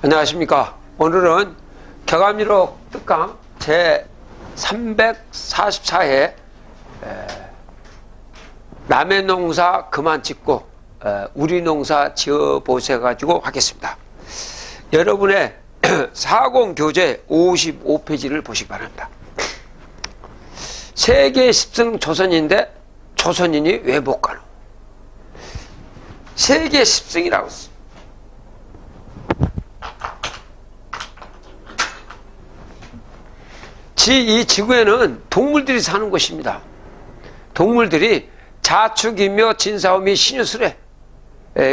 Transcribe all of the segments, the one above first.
안녕하십니까. 오늘은 격암유록 특강 제 344회 남의 농사 그만 짓고 우리 농사 지어보세 가지고 하겠습니다. 여러분의 사공교재 55페이지를 보시기 바랍니다. 세계 10승 조선인데 조선인이 왜 못 가노? 세계 10승이라고 했어. 이 지구에는 동물들이 사는 곳입니다. 동물들이 자축이며 진사오미 신유술에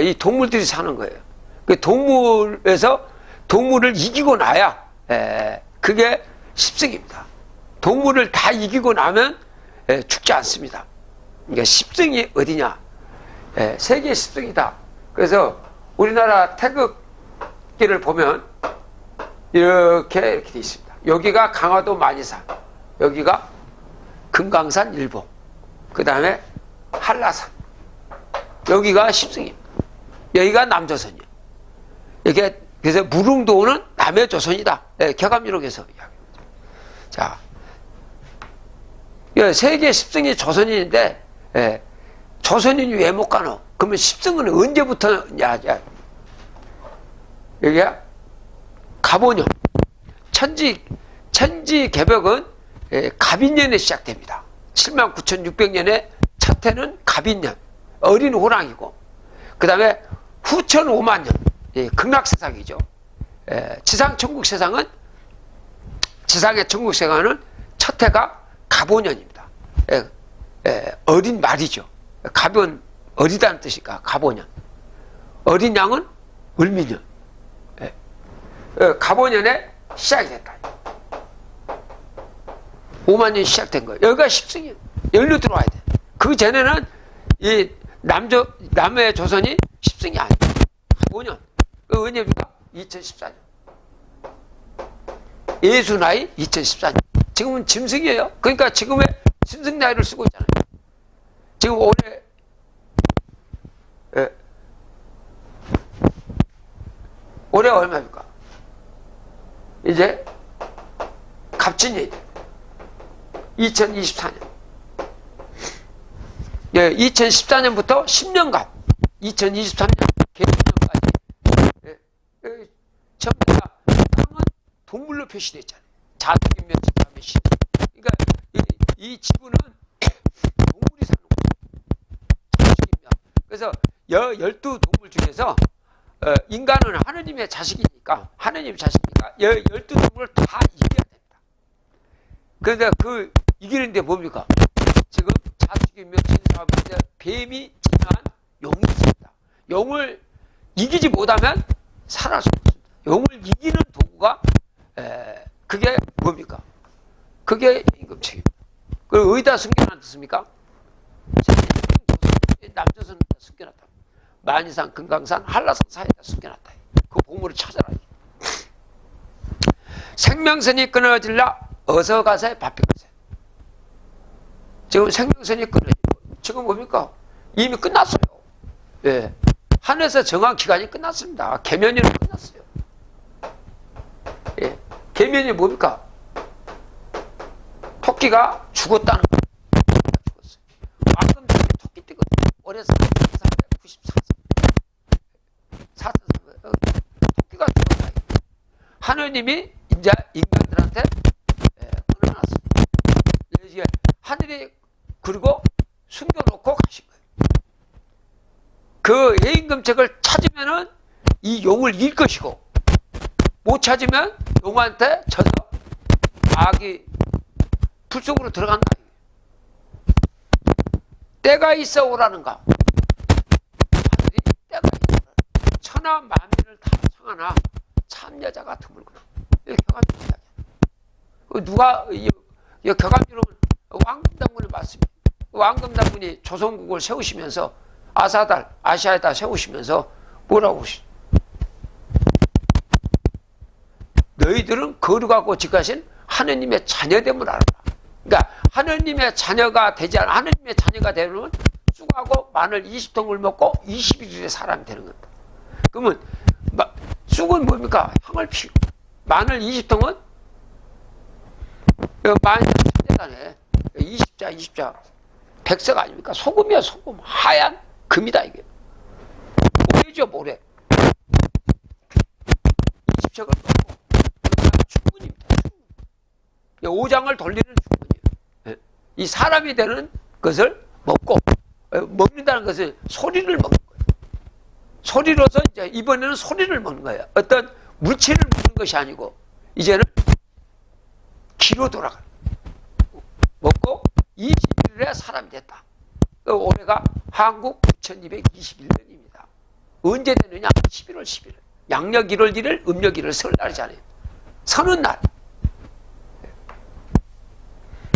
이 동물들이 사는 거예요. 그 동물에서 동물을 이기고 나야 그게 10승입니다. 동물을 다 이기고 나면 죽지 않습니다. 그러니까 10승이 어디냐? 세계 10승이다. 그래서 우리나라 태극기를 보면 이렇게 돼 있습니다. 여기가 강화도 만이산, 여기가 금강산 일봉, 그 다음에 한라산, 여기가 10승입니다. 여기가 남조선이에요. 이게 그래서 무릉도는 남의 조선이다. 격암유록에서 이야기합니다. 자, 세계 10승이 조선인인데 조선인이 왜 못 가노? 그러면 10승은 언제부터냐? 여기가 갑오년. 천지 개벽은 갑인년에 시작됩니다. 79,600년에 첫 해는 갑인년, 어린 호랑이고, 그 다음에 후천 5만년, 극락세상이죠. 지상의 천국세상은 첫 해가 갑오년입니다. 어린 말이죠. 갑은 어리다는 뜻이니까 갑오년. 어린 양은 을미년. 갑오년에 시작이 됐다. 5만년이 시작된 거예요. 여기가 10승이에요. 여기로 들어와야 돼. 그 전에는 이 남의 조선이 10승이 아니에요. 5년. 그 언제입니까? 2014년. 예수 나이 2014년. 지금은 짐승이에요. 그러니까 지금의 짐승 나이를 쓰고 있잖아요. 지금 올해 얼마입니까? 이제 갑진년이 돼. 2024년. 2014년부터 10년간 2023년 개년까지 전부 다 땅은 동물로 표시되어 있잖아요. 자석이면 진짜면 시. 그러니까 이 지구는 동물이 사는 거예요. 그래서 12동물 중에서 인간은 하느님의 자식이니까 12동물을 다 이겨야 됩니다. 그런데 그 이기는데 뭡니까? 지금 자축이며 진사오미인데 뱀이 진화한 용이 있습니다. 용을 이기지 못하면 살아날 수 없습니다. 용을 이기는 도구가 그게 뭡니까? 그게 임금책입니다. 그리고 어디다 숨겨놨습니까? 남조선에다 숨겨놨다. 만이산, 금강산, 한라산 사이에다 숨겨놨다. 그 보물을 찾아라. 생명선이 끊어질라 어서 가세 밥해 가세. 지금 생명선이 끊어지고 지금 뭡니까? 이미 끝났어요. 하늘에서 정한 기간이 끝났습니다. 계면이는 끝났어요. 계면이 뭡니까? 토끼가 죽었다는 거예요. 죽었어요. 방금 전에 토끼띠거든요. 올해 494세. 토끼가 죽었다. 하느님이 이제 인간들한테 끊어놨습니다. 하늘이 그리고 숨겨놓고 가신 거예요. 그 예임금책을 찾으면은 이 용을 이길 것이고, 못 찾으면 용한테 져서 악이 불 속으로 들어간다. 때가 있어 오라는가? 하늘이 때가 있어 오라는가? 천하 만민을 다 청하나 참 여자가 드물구나. 이게 격암유록 이야기야. 누가 이 격암유록은 왕금당군의 말씀이에요. 왕금당군이 조선국을 세우시면서 아시아에다 세우시면서 뭐라고 하시죠? 너희들은 거룩하고 지가신 하느님의 자녀됨을 알아라. 그러니까 하느님의 자녀가 되지 않아. 하느님의 자녀가 되려면 쑥하고 마늘 20통을 먹고 21일의 사람이 되는 겁니다. 그러면 쑥은 뭡니까? 향을 피우고. 마늘 20통은 마늘 천재단에 20자 백석 아닙니까? 소금이야, 소금. 하얀 금이다, 이게. 모래죠, 모래. 20척을 넣고 충분입니다. 오장을 돌리는 충분이에요. 이 사람이 되는 것을 먹고, 먹는다는 것은 소리를 먹는 거예요. 소리로서 이제 이번에는 소리를 먹는 거예요. 어떤 물체를 먹는 것이 아니고 이제는 기로 돌아가는 거예요. 먹고 21일에 사람이 됐다. 올해가 한국 9221년입니다. 언제 되느냐? 11월 11일. 양력 1월 1일, 음력 1일 설날이잖아요. 서는 날.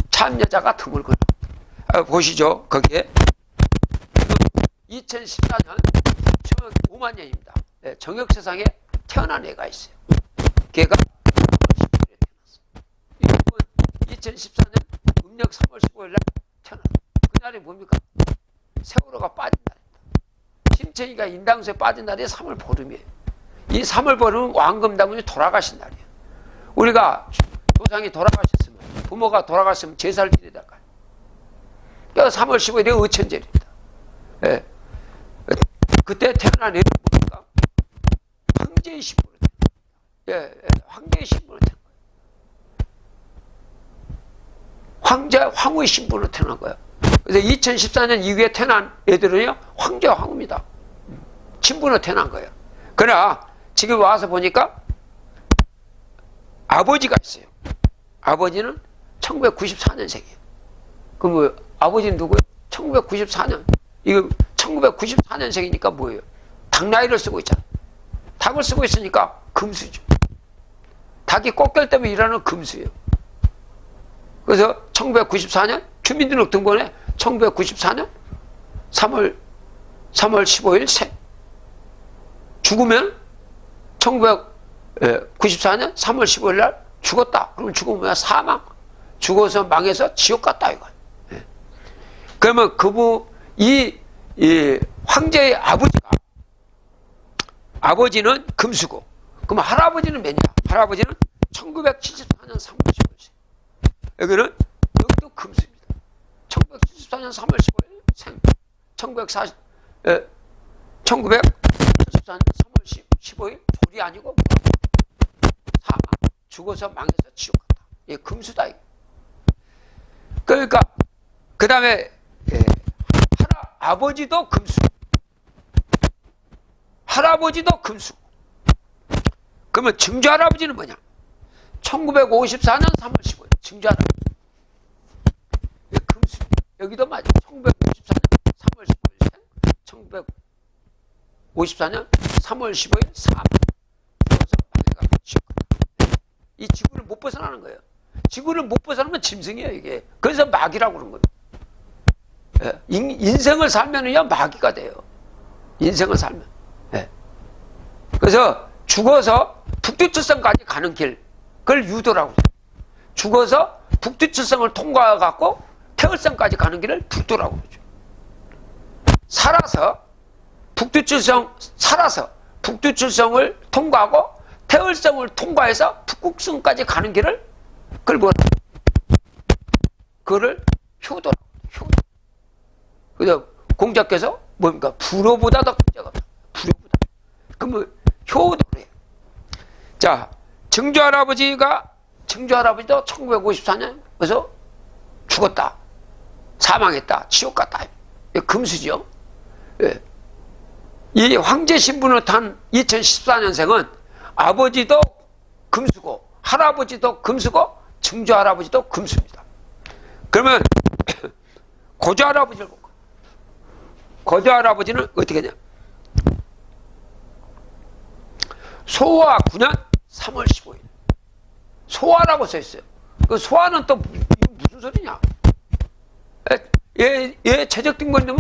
참여자가 드물구나. 보시죠. 거기에 2014년 5만 년입니다. 정역세상에 태어난 애가 있어요. 걔가 3월 15일에 태어났어요. 2014년 음력 3월 15일 날 태어났어요. 그날이 뭡니까? 세월호가 빠진 날입니다. 심청이가 인당수에 빠진 날이 3월 보름이에요. 이 3월 보름은 왕금다문이 돌아가신 날이에요. 우리가 조상이 돌아가셨으면, 부모가 돌아가셨으면 제사를 지내야 될까요? 그러니까 3월 15일에 의천절입니다. 예. 그때 태어난 애는 뭡니까? 황제의 신부로 태어난 거예요. 황제의 신부로 태어난 거예요. 황후의 신부로 태어난 거예요. 그래서 2014년 이후에 태어난 애들은요, 황제와 황후입니다. 신부로 태어난 거예요. 그러나 지금 와서 보니까 아버지가 있어요. 아버지는 1994년생이에요. 그럼 뭐, 아버지는 누구예요? 1994년. 이거 1994년생이니까 뭐예요? 닭 나이를 쓰고 있잖아. 닭을 쓰고 있으니까 금수죠. 닭이 꽃결 때문에 일하는 금수예요. 그래서 1994년 주민등록등본에 1994년 3월 15일 생. 죽으면 1994년 3월 15일 날 죽었다. 그러면 죽으면 뭐야? 사망. 죽어서 망해서 지옥 갔다 이거. 그러면 이 황제의 아버지는 금수고, 그럼 할아버지는 몇냐? 할아버지는 1974년 3월 15일. 여기는 여기도 금수입니다. 1974년 3월 15일 생. 1974년 3월 15일 졸이 아니고 사망. 죽어서 망해서 지옥 갔다. 예, 금수다 이거. 그러니까 그 다음에 아버지도 금수. 할아버지도 금수. 그러면 증조할아버지는 뭐냐? 1954년 3월 15일 증조할아버지. 금수. 여기도 맞아. 1954년 3월 15일 생. 1954년 3월 15일 사망. 죽어서 망해가 지옥 갔다. 이 지구를 못 벗어나는 거예요. 지구를 못 벗어나면 짐승이에요, 이게. 그래서 마귀라고 그러는 겁니다. 인생을 살면은요, 마귀가 돼요. 인생을 살면. 그래서 죽어서 북두칠성까지 가는 길, 그걸 유도라고 해요. 죽어서 북두칠성을 통과해갖고 태을성까지 가는 길을 북두라고 그러죠. 살아서 북두칠성을 통과하고 태을성을 통과해서 북극성까지 가는 길을 그걸 뭐라? 그거를 효도라고 해요. 효도. 그래서 공자께서 뭡니까? 불효보다 더 문제가 없다. 불효보다. 그러면 효도를 해요. 자, 증조할아버지도 1954년 그래서 죽었다. 사망했다. 지옥 갔다. 금수죠. 예. 이 황제 신분을 탄 2014년생은 아버지도 금수고 할아버지도 금수고 증조할아버지도 금수입니다. 그러면 고조할아버지를 볼까? 고조할아버지는 어떻게 되냐? 소화 9년 3월 15일. 소화라고 써있어요. 그 소화는 또 무슨 소리냐? 얘 최적등본 되면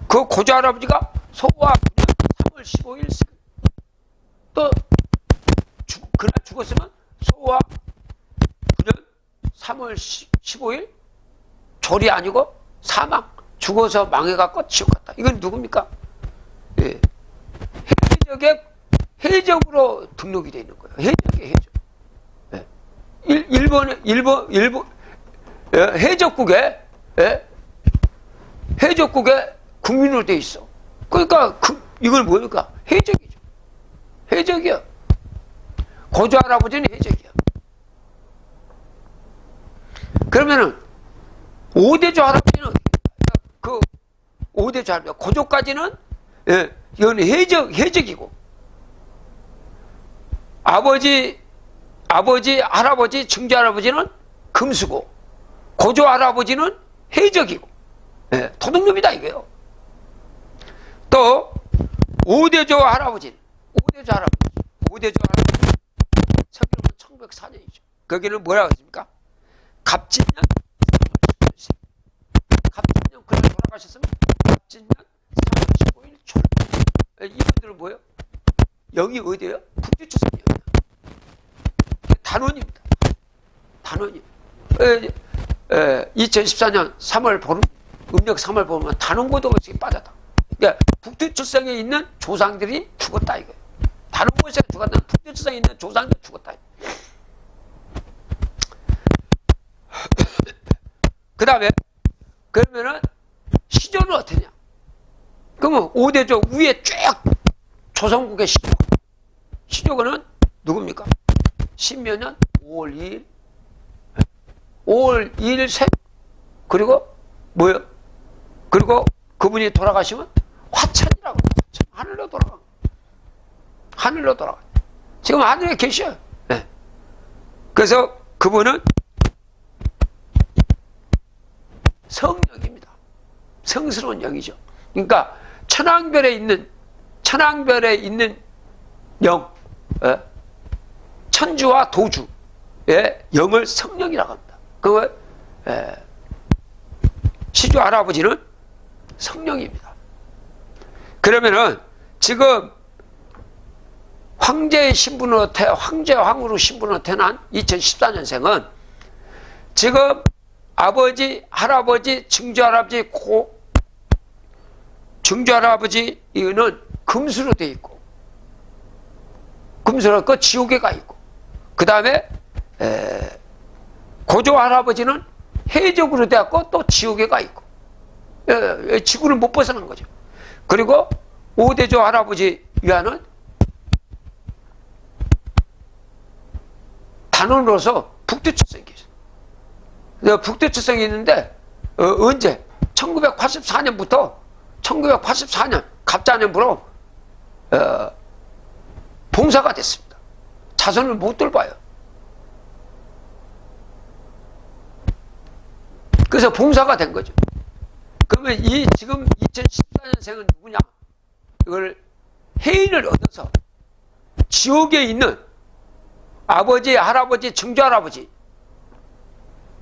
그 고조할아버지가 소화 9년 3월 15일 생. 또 그날 죽었으면 소화 9년 3월 15일 졸이 아니고 사망. 죽어서 망해갖고 지옥 갔다. 이건 누굽니까? 예. 해적으로 등록이 되어 있는 거예요. 해적이에요, 해적. 예. 일본 해적국에, 예? 해적국에 국민으로 되어 있어. 그러니까 이걸 뭡니까? 해적이죠. 해적이야. 고조 할아버지는 해적이야. 그러면은 5대조 할아버지는 그 5대조 할아버지 고조까지는, 예, 이건 해적이고, 아버지, 할아버지, 증조 할아버지는 금수고, 고조 할아버지는 해적이고, 예, 도둑놈이다 이거예요. 또 5대조 할아버지 서기는 1904년이죠. 거기는 뭐라고 했습니까? 갑진년 3월 15일. 갑진년 그렇게 돌아가셨으면 갑진년 3월 15일 초. 이분들은 뭐예요? 영이 어디예요? 북두칠성이에요. 단원입니다. 단원이. 2014년 3월 보름, 음력 3월 보면 단원고도가 빠졌다. 그러니까 북두칠성에 있는 조상들이 죽었다 이거예요. 다른 곳에 죽었다. 북두칠성에 있는 조상들이 죽었다. 그 다음에 그러면은 시조는 어떠냐? 그러면 5대조 위에 쭉 조선국의 시조는 누굽니까? 신묘년 5월 2일 5월 2일 생 그리고 뭐요? 그리고 그분이 돌아가시면 화천이라고. 하늘로 돌아가. 하늘로 돌아가. 지금 하늘에 계셔요. 네. 그래서 그분은 성령입니다. 성스러운 영이죠. 그러니까 천왕별에 있는 영, 천주와 도주의 영을 성령이라고 합니다. 그 시조 할아버지는 성령입니다. 그러면은 지금 황제의 신분으로 황제왕으로 신분으로 태어난 2014년생은 지금 아버지, 할아버지, 증조할아버지, 증조할아버지 이거는 금수로 되어 있고, 금수로 그 지옥에 가 있고, 그 다음에 고조할아버지는 해적으로 되었고 또 지옥에 가 있고, 지구를 못 벗어난 거죠. 그리고 5대조 할아버지 위안은 단원으로서 북두칠성이 있어요. 북두칠성이 있는데 언제? 1984년부터 1984년 갑자년부로 봉사가 됐습니다. 자손을 못 돌봐요. 그래서 봉사가 된 거죠. 그러면 지금 2014년생은 누구냐? 이걸 해인을 얻어서 지옥에 있는 아버지, 할아버지, 증조할아버지,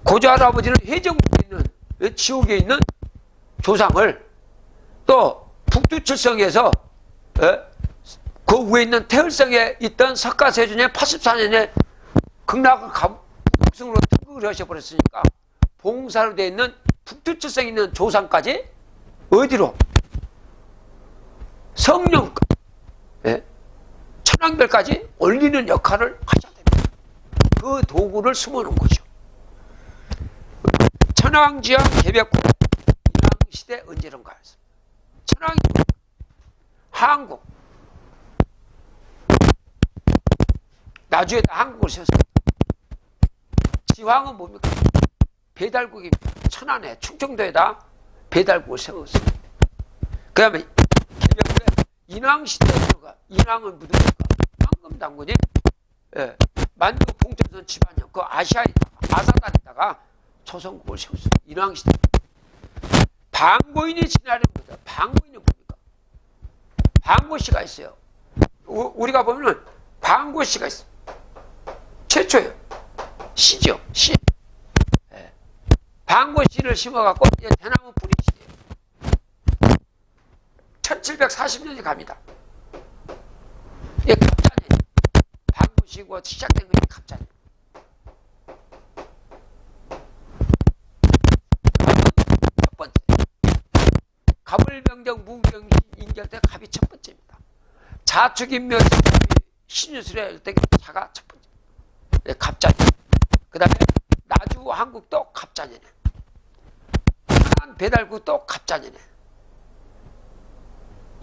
고조할아버지는 해적국에 있는, 지옥에 있는 조상을 또 북두칠성에서 그 위에 있는 태을성에 있던 석가세존의 84년에 극락을 북승으로 등극을 하셔버렸으니까 봉사로 되어 있는 북두칠성에 있는 조상까지 어디로? 성령까지, 천왕별까지 올리는 역할을 하셔야 됩니다. 그 도구를 숨어놓은 거죠. 천왕지왕 개벽국 인왕시대 언제론가 했습니다. 천왕이 한국 나주에다 한국을 세웠습니다. 지왕은 뭡니까? 배달국입니다. 천안에 충청도에다 배달국을 세웠습니다. 그 다음에 개벽국에 인왕시대가, 인왕은 누굽니까? 황금당군이 만두 봉천선 집안형 그 아사단에다가 조선국을 세웠습니다. 인왕시대. 방고인이 지나는 거죠. 방고인은 뭡니까? 방고씨가 있어요. 우리가 보면은 방고씨가 있어요. 최초예요. 시죠. 시. 방고씨를 심어갖고 이제 대나무 뿌리 시대예요. 1740년이 갑니다. 이게 갑자기 방고씨고 시작된 것이 갑자기. 첫 번째. 갑을병정 무경시 인결 때 갑이 첫 번째입니다. 자축인묘 신유술에 할 때 자가 첫 번째. 갑자년. 그 다음에 나주 한국도 갑자년에. 하남 배달국도 갑자년에.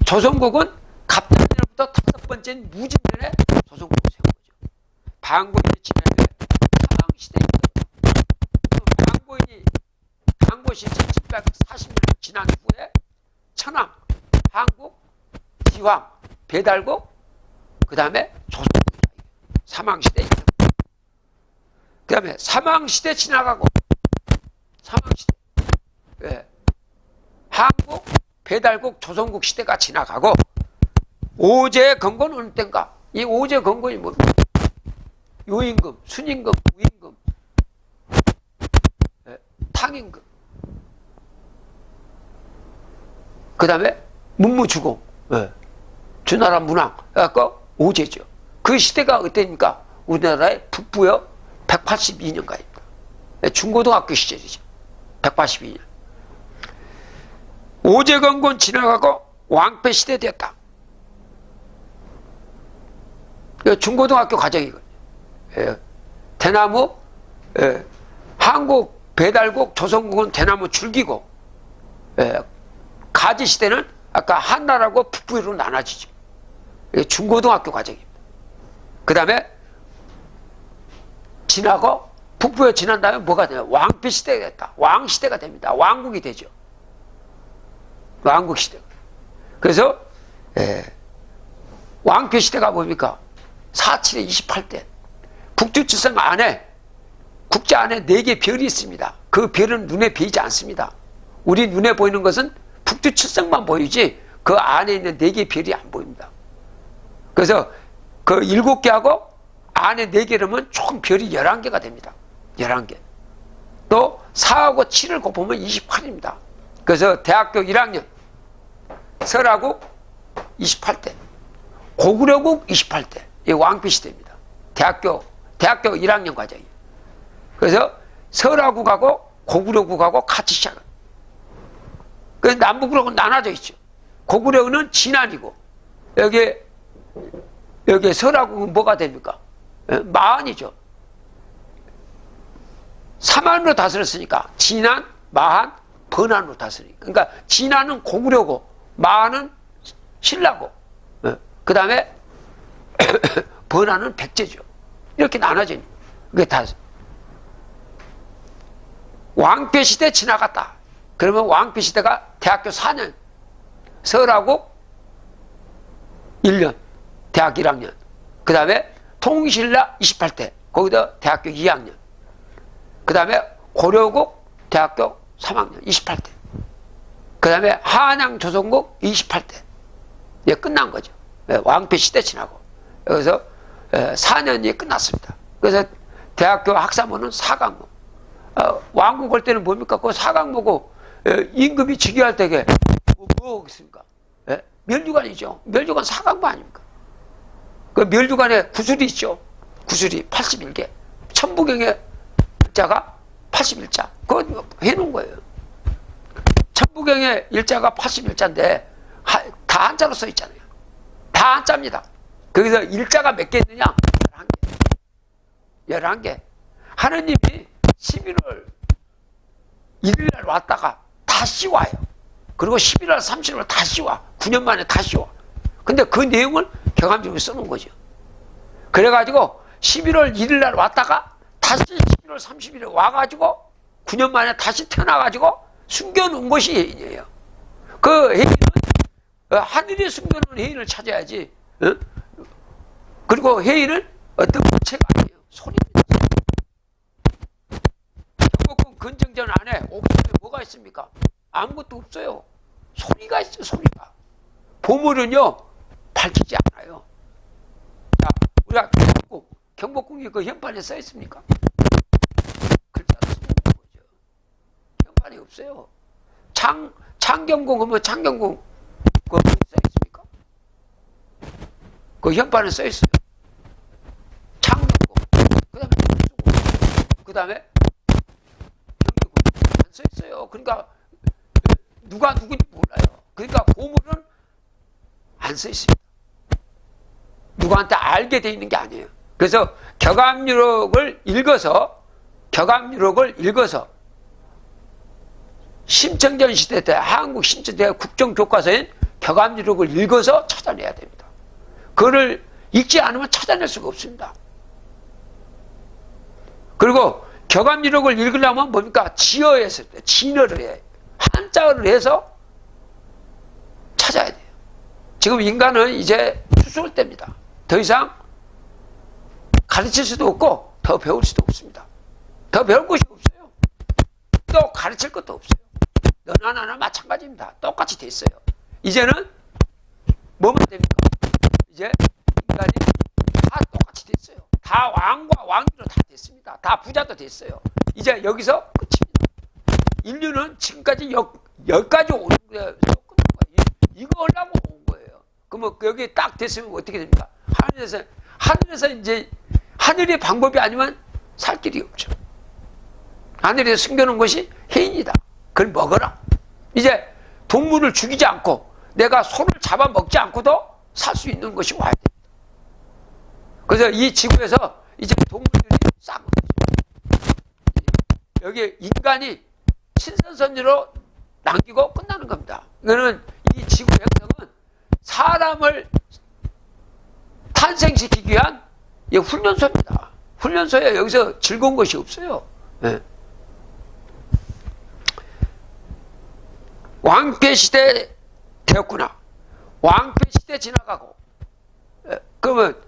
조선국은 갑자년부터 다섯 번째 무진년에 조선국을 세운 거죠. 방고인이 지나면 사망시대에 방고시 1740년 지난 후에 천황, 한국, 지황, 배달국, 그 다음에 조선국 사망시대에 그 다음에 사망시대 지나가고 사망시대 예. 한국, 배달국, 조선국 시대가 지나가고 오제 건건은 어느 때인가? 이 오제 건건이 뭡니까? 요임금, 순임금, 우임금, 예. 탕임금 그 다음에 문무주공 예. 주나라 문왕 그래갖고 오제죠. 그 시대가 어땠습니까? 우리나라의 북부여 182년간입니다. 중고등학교 시절이죠. 182년. 오제건건 지나가고 왕패시대 되었다. 중고등학교 과정이거든요. 예. 대나무, 예. 한국, 배달국, 조선국은 대나무 줄기고, 예. 가지시대는 아까 한나라고 북부로 나눠지죠. 중고등학교 과정입니다. 그 다음에 지나고 북부에 지난 다음에 뭐가 돼요? 왕패시대가 됐다. 왕시대가 됩니다. 왕국이 되죠. 왕국시대. 그래서 왕패시대가 뭡니까? 47에 28대. 북두칠성 안에 국자 안에 4개 별이 있습니다. 그 별은 눈에 보이지 않습니다. 우리 눈에 보이는 것은 북두칠성만 보이지 그 안에 있는 4개 별이 안 보입니다. 그래서 그 7개하고 안에 4개라면 총 별이 11개가 됩니다. 11개. 또 4하고 7을 곱하면 28입니다. 그래서 대학교 1학년 설화국 28대, 고구려국 28대. 이 왕패시대입니다. 대학교 1학년 과정이에요. 그래서 설화국하고 고구려국하고 같이 시작합니다. 그래서 남북으로 나눠져 있죠. 고구려는 진안이고 여기 설화국은 뭐가 됩니까? 마한이죠. 삼한으로 다스렸으니까 진안, 마한, 번안으로 다스리니까. 그러니까 진안은 고구려고 마한은 신라고 그 다음에 번안은 백제죠. 이렇게 나눠져 있는 그게 다 왕패시대 지나갔다. 그러면 왕패시대가 대학교 4년 설화국 1년 대학 1학년 그 다음에 통신라 28대 거기다 대학교 2학년 그 다음에 고려국 대학교 3학년 28대 그 다음에 한양 조선국 28대 예, 끝난 거죠. 왕패시대 지나고 여기서 4년이 끝났습니다. 그래서 대학교 학사모는 4강목 왕국 올 때는 뭡니까? 그 4강목고 임금이 즉위할 때게 뭐겠습니까? 멸류관이죠. 멸류관 4강모 아닙니까? 그 멸류관에 구술이 있죠. 구술이 81개. 천부경의 일자가 81자. 그거 해놓은 거예요. 천부경의 일자가 81자인데 다 한자로 써 있잖아요. 다 한자입니다. 거기서 일자가 몇 개 있느냐? 11개. 11개. 하느님이 11월 1일날 왔다가 다시 와요. 그리고 11월 30일 다시 와. 9년 만에 다시 와. 근데 그 내용을 경함적으로 써놓은 거죠. 그래가지고 11월 1일날 왔다가 다시 11월 30일에 와가지고 9년 만에 다시 태어나가지고 숨겨놓은 것이 해인이에요. 그 해인은 하늘이 숨겨놓은 해인을 찾아야지. 그리고 해인은 어떤 부채가 아니에요. 소리입니다. 경복궁 건정전 안에 옥상에 뭐가 있습니까? 아무것도 없어요. 소리가 있어요. 소리가. 보물은요 밝히지 않아요. 자, 우리가 경복궁이 그 현판에 써 있습니까? 글자로 쓰는 거죠. 현판이 없어요. 창경궁 하면 창경궁 그거 써 있습니까? 그 현판에 써 있어요. 창경궁, 그 다음에 그 다음에 경기궁 안 써 있어요. 그러니까 누가 누군지 몰라요. 그러니까 보물은 안 써 있습니다. 누구한테 알게 돼 있는 게 아니에요. 그래서 격암유록을 읽어서 심청전 시대 때 한국 심청대 국정교과서인 격암유록을 읽어서 찾아내야 됩니다. 그거를 읽지 않으면 찾아낼 수가 없습니다. 그리고 격암유록을 읽으려면 뭡니까? 지어해서 진어를 해. 한자어를 해서 찾아야 돼요. 지금 인간은 이제 추수할 때입니다. 더 이상 가르칠 수도 없고 더 배울 수도 없습니다. 더 배울 것이 없어요. 또 가르칠 것도 없어요. 너나 나나 마찬가지입니다. 똑같이 돼 있어요. 이제는 뭐만 됩니까? 이제 인간이 다 똑같이 됐어요. 다 왕과 왕비로 다 됐습니다. 다 부자도 됐어요. 이제 여기서 끝입니다. 인류는 지금까지 여기까지 오는 거예요. 이거 하려고 온 거예요. 그러면 여기 딱 됐으면 어떻게 됩니까? 하늘에서 이제 하늘의 방법이 아니면 살 길이 없죠. 하늘에서 숨겨놓은 것이 해인이다. 그걸 먹어라. 이제 동물을 죽이지 않고 내가 소를 잡아먹지 않고도 살 수 있는 것이 와야 됩니다. 그래서 이 지구에서 이제 동물들이 싹 여기 인간이 신선선지로 남기고 끝나는 겁니다. 이거는 이 지구 행성은 사람을 탄생시키기 위한 훈련소입니다. 훈련소에 여기서 즐거운 것이 없어요. 네. 왕패 시대 되었구나. 왕패 시대 지나가고 그러면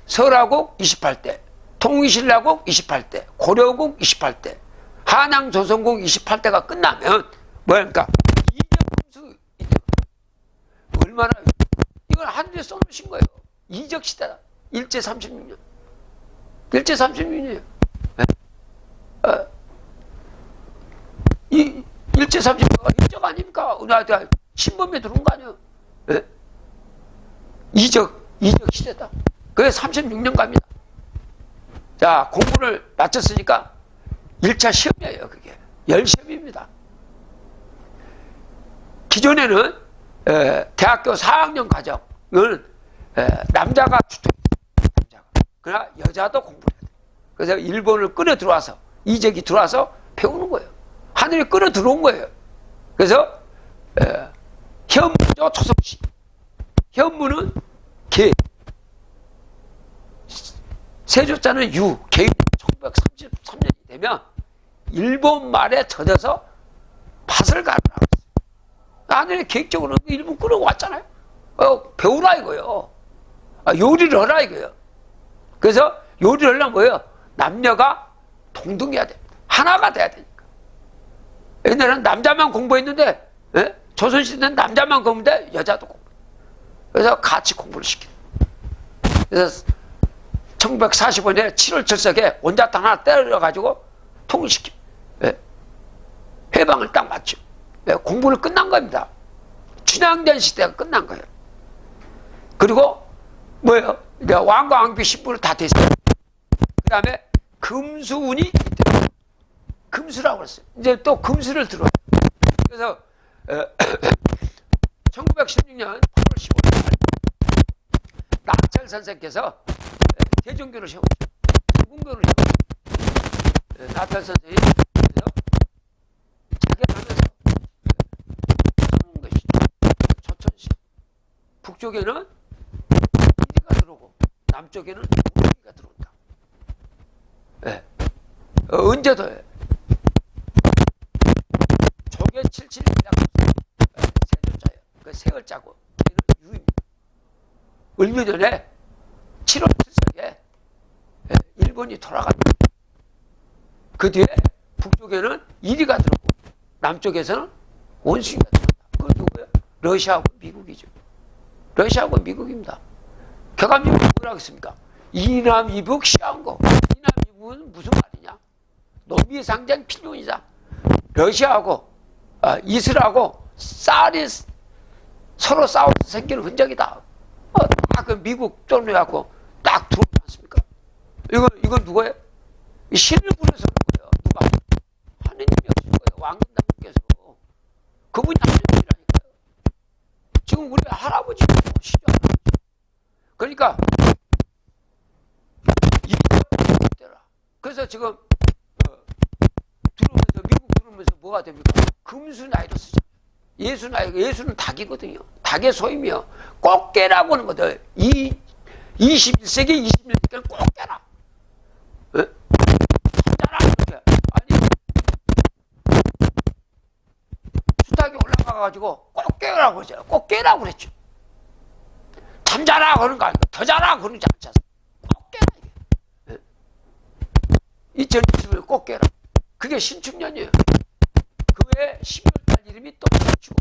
설화국 28대, 통일신라국 28대, 고려국 28대, 한양조선국 28대가 끝나면 뭐랄까 이적금수 얼마나 이걸 하늘에 써놓으신 거예요. 이적시대다. 일제 36년. 일제 36년이에요. 이 일제 36년가 이적 아닙니까? 우리한테 신범에 들어온 거 아니에요? 네? 이적 시대다. 그게 36년 갑니다. 자, 공부를 마쳤으니까 1차 시험이에요, 그게. 열시험입니다. 기존에는 대학교 4학년 과정은 남자가 주특기입니다. 그러나 여자도 공부를 해야 돼요. 그래서 일본을 끌어 들어와서 이적이 들어와서 배우는 거예요. 하늘이 끌어 들어온 거예요. 그래서 현무죠, 초성시. 현무는 개. 세조자는 유. 개인 1933년이 되면 일본 말에 젖어서 밭을 가르라고 했어요. 하늘이 계획적으로 일본 끌어왔잖아요. 배우라 이거요. 요리를 하라 이거요. 그래서 요리를 하려면 뭐예요? 남녀가 동등해야 됩니다. 하나가 돼야 되니까. 옛날에는 남자만 공부했는데 조선시대는 남자만 공부했는데 여자도 공부. 그래서 같이 공부를 시켜요. 그래서 1945년에 7월 철석에 원자탄 하나 때려가지고 통일시켜. 해방을 딱 맞죠. 공부를 끝난 겁니다. 춘향전 시대가 끝난 거예요. 그리고 뭐예요? 왕과 왕비 신부를 다 됐어요. 그 다음에 금수운이 있더라고요. 금수라고 그랬어요. 이제 또 금수를 들어요. 그래서 1916년 8월 15일 낙철 선생께서 대종교를 세우죠. 중궁교를 세우죠. 낙철 선생이 자기 하면서 하는 것이죠. 조천시 북쪽에는 이리가 들어오고 남쪽에는 우리가 들어온다. 언제도 조개 77이라고 세조자예요. 그 세을 짜고 걔는 유입니다. 얼마 전에 7월 7석에 일본이 돌아갑니다. 그 뒤에 북쪽에는 이리가 들어오고 남쪽에서는 원숭이가 들어온다. 그건 누구예요? 러시아하고 미국이죠. 러시아하고 미국입니다. 격암미국이 뭐라고 했습니까? 이남이북 시한거. 이남이북은 무슨 말이냐? 노미상전 필요이자 러시아하고 이스라엘하고 쌀이 서로 싸워서 생기는 흔적이다. 딱 그 미국 쪽으로 해갖고 딱 들어오지 않습니까? 이건 누구예요? 신을 부려서 그런 거예요. 누가? 하느님이 없을 거예요. 왕금당님께서. 그분이 하느님이라니까요. 지금 우리 할아버지, 시조 할아버지. 그러니까 그래서 지금 들어오면서 미국 들어오면서 뭐가 됩니까? 금수 나이로 쓰죠. 예수 나이, 예수는 닭이거든요. 닭의 소임이요. 꼭 깨라고 하는 거들. 21세기, 21세기는 꼭 깨라. 참자라. 아니, 수탉이 올라가가지고 꼭 깨라고 그러죠. 꼭 깨라고 그랬죠. 잠자라 그러는 거 아니고 더 자라 그러지 않잖아. 꼭 깨라. 이게. 2020을 꼭 깨라. 그게 신축년이에요. 그 외에 12월달 이름이 또 신축.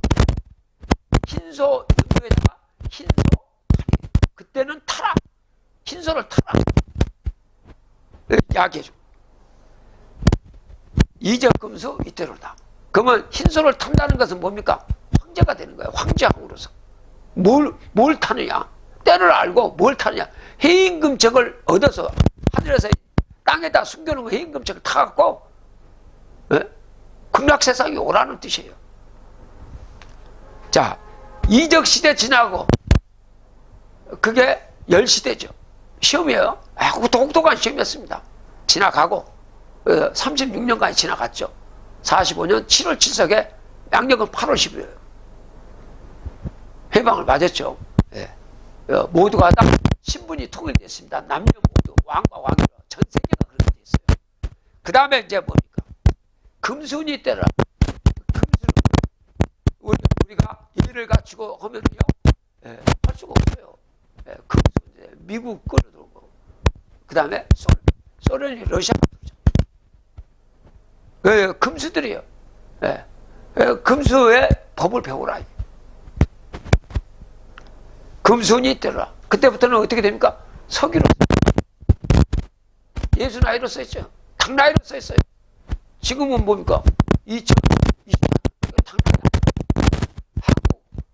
흰소 능력에다가 흰소 탈이. 그때는 타라. 흰소를 타라. 이야기해줘. 이적금수 이때로다. 그러면 흰소를 탄다는 것은 뭡니까? 황제가 되는 거예요. 황제왕으로서. 뭘 타느냐? 때를 알고 뭘 타느냐? 해임금책을 얻어서 하늘에서 땅에다 숨겨놓은 해임금책을 타갖고 극락세상에 오라는 뜻이에요. 자, 이적시대 지나고 그게 열시대죠. 시험이에요. 아주 독특한 시험이었습니다. 지나가고 36년간이 지나갔죠. 45년 7월 7석에 양력은 8월 10일이에요. 해방을 맞았죠. 예. 모두가 다 신분이 통일됐습니다. 남녀 모두 왕과 왕이라 전 세계가 그렇게 돼 있어요. 그 다음에 이제 뭡니까? 금순이 때라. 금순 우리가 예를 갖추고 하면요, 할 수가 없어요. 금순 미국 끌어들고 그 다음에 소련이 러시아가 들죠. 금수들이요. 금수의 법을 배우라. 금순이 때라. 그때부터는 어떻게 됩니까? 서기로 예수 나이로 써있죠. 당 나이로 써있어요. 지금은 뭡니까? 2020년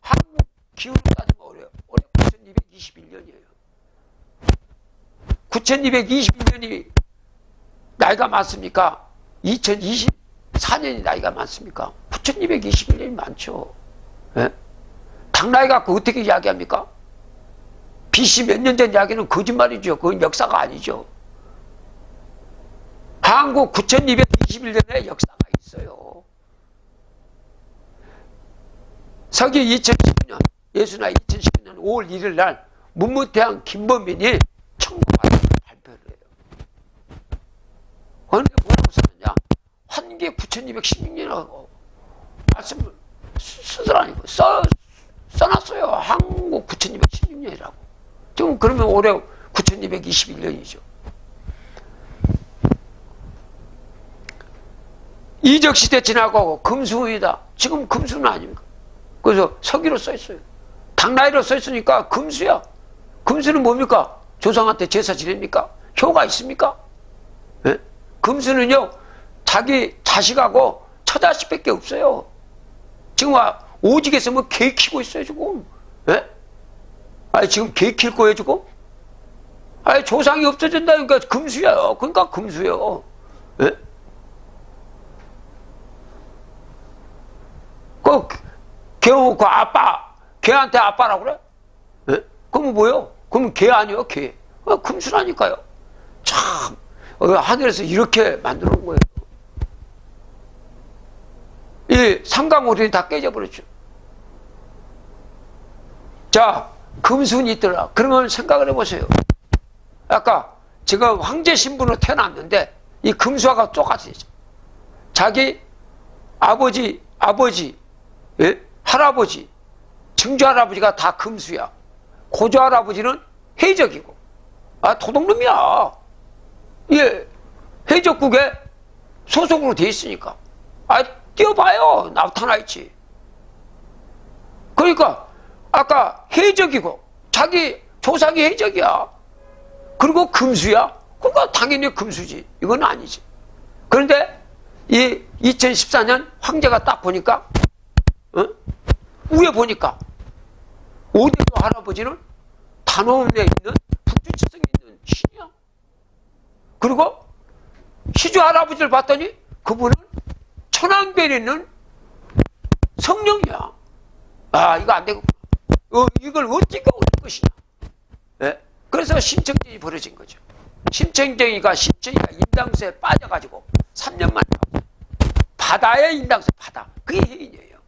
한국 기후로 따지면 어려요. 올해 9221년이에요. 9221년이 나이가 많습니까? 2024년이 나이가 많습니까? 9221년이 많죠. 당 나이 갖고 어떻게 이야기합니까? BC 몇 년 전 이야기는 거짓말이죠. 그건 역사가 아니죠. 한국 9221년에 역사가 있어요. 서기 2019년, 예수나 2019년 5월 1일 날 문무대왕 김범민이 청구받은 발표를 해요. 그런데 뭐라고 썼느냐? 환기 9216년이라고 말씀을 쓰더라니까. 써놨어요. 한국 9216년이라고. 지금 그러면 올해 9221년이죠. 이적시대 지나고 금수이다. 지금 금수는 아닙니까? 그래서 서기로 써있어요. 당나이로 써있으니까 금수야. 금수는 뭡니까? 조상한테 제사 지냅니까? 효가 있습니까? 네? 금수는요, 자기 자식하고 처자식밖에 없어요. 지금 오직에서 뭐 개 키고 있어요, 지금. 네? 아니, 지금 개 킬 거예요, 지금? 아니, 조상이 없어진다니까 금수야. 그러니까 금수요. 네? 그 아빠, 개한테 아빠라고 그래? 네? 그러면 뭐요? 그러면 개 아니요, 개. 금수라니까요. 참, 하늘에서 이렇게 만들어 놓은 거예요. 이 삼강오륜이 다 깨져버렸죠. 자, 금순이 있더라. 그러면 생각을 해보세요. 아까 지금 황제 신분으로 태어났는데 이 금수하고 똑같이죠. 자기 아버지, 예? 할아버지, 증조할아버지가 다 금수야. 고조할아버지는 해적이고, 도둑놈이야. 예, 해적국에 소속으로 돼 있으니까. 뛰어봐요. 나타나 있지. 그러니까 아까 해적이고 자기 조상이 해적이야. 그리고 금수야. 그러니까 당연히 금수지. 이건 아니지. 그런데 이 2014년 황제가 딱 보니까 위에 보니까 오대조 할아버지는 단원에 있는 북두칠성에 있는 신이야. 그리고 시주 할아버지를 봤더니 그분은 천왕별에 있는 성령이야. 이거 안 되고 이걸 어떻게 얻을 것이냐. 예? 그래서 심청전이 벌어진 거죠. 심청전이가 인당수에 빠져가지고 3년 만에 바다의 인당수, 바다. 그게 해인이에요.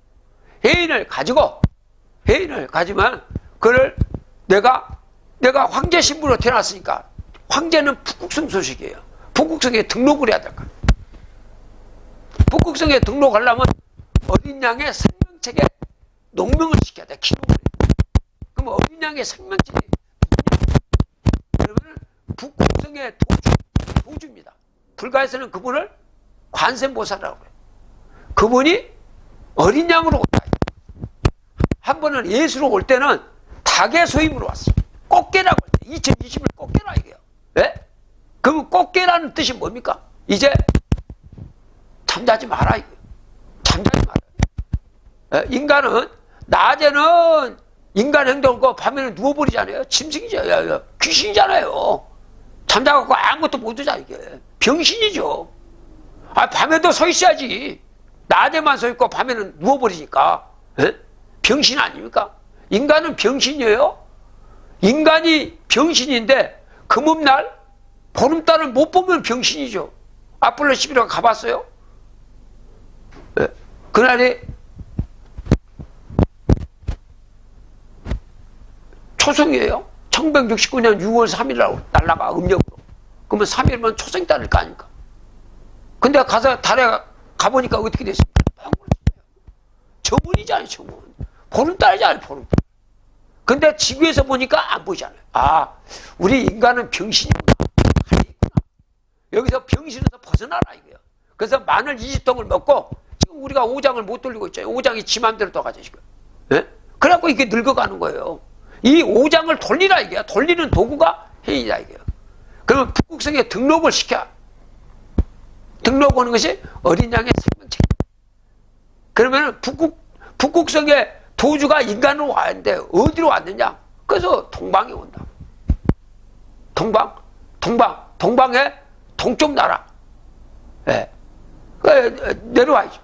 해인을 가지면 그를 내가 황제 신부로 태어났으니까 황제는 북극성 소식이에요. 북극성에 등록을 해야 될까. 북극성에 등록하려면 어린 양의 생명책에 농명을 시켜야 돼. 기록을 해야 돼. 그럼 어린 양의 생명책이 그러면 북극성의 도주입니다. 불가에서는 그분을 관세음보살이라고 해요. 그분이 어린 양으로 온다. 한 번은 예수로 올 때는 닭의 소임으로 왔어요. 꽃게라고 할 때 2020을 꽃게라 이게요. 예? 그럼 꽃게라는 뜻이 뭡니까? 이제 잠자지 마라 이거예요. 잠자지 마라. 예? 인간은 낮에는 인간 행동하고 밤에는 누워버리잖아요. 짐승이잖아요. 귀신이잖아요. 잠자갖고 아무것도 못하잖아 이게. 병신이죠. 밤에도 서 있어야지. 낮에만 서 있고 밤에는 누워버리니까. 에? 병신 아닙니까? 인간은 병신이에요. 인간이 병신인데 금음날 보름달을 못 보면 병신이죠. 아폴로 11호 가봤어요? 에? 그날이 초성이에요. 1969년 6월 3일날 날라가 음력으로. 그러면 3일이면 초생달일 거 아닙니까? 근데 가서 달에 가보니까 어떻게 됐습니까? 정문이잖아요, 정문. 보름달이잖아요, 보름달. 근데 지구에서 보니까 안 보이잖아요. 우리 인간은 병신이구나. 여기서 병신에서 벗어나라, 이거예요. 그래서 마늘 20동을 먹고, 지금 우리가 오장을 못 돌리고 있잖아요. 오장이 지 맘대로 떠가죠, 지금. 예? 그래갖고 이게 늙어가는 거예요. 이 오장을 돌리라, 이게요. 돌리는 도구가 해이다, 이게요. 그러면 북극성에 등록을 시켜. 등록하는 것이 어린 양의 생명책. 그러면 북극성에 도주가 인간으로 왔는데 어디로 왔느냐? 그래서 동방에 온다. 동방에 동쪽 나라. 예. 내려와야죠.